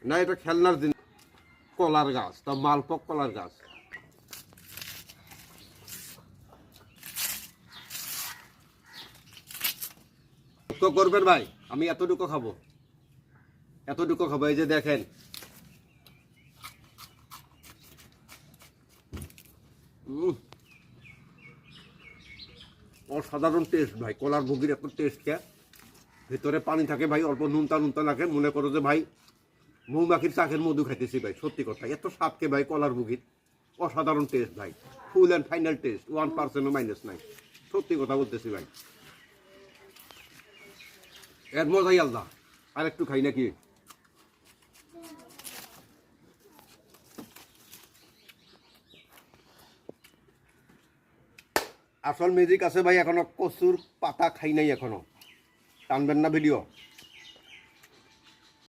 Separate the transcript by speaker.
Speaker 1: না এটা খেলনার জিনিস, কলার গাছ, তা মালপক কলার গাছ। তো করবেন ভাই, আমি এতটুকু খাবো, এতটুকু খাবো। এই যে দেখেন, অসাধারণ টেস্ট ভাই, কলার ভুগির এত টেস্ট কে, ভিতরে পানি থাকে ভাই, অল্প নুনতা নুনতা লাগে, মনে করো যে ভাই মৌমাখির চাকের মধু খাইতেছি ভাই, সত্যি কথা। এত স্বাদকে ভাই কলার ভুগির, অসাধারণ টেস্ট ভাই, ফুল অ্যান্ড ফাইনাল টেস্ট, 1%ও মাইনাস নাই, সত্যি কথা বলতেছি ভাই। এর মজাই আলাদা। আর একটু খাই নাকি? আসল ম্যাজিক আছে ভাই, এখনো কচুর পাতা খাই নাই এখনো, টানবেন না ভিডিও।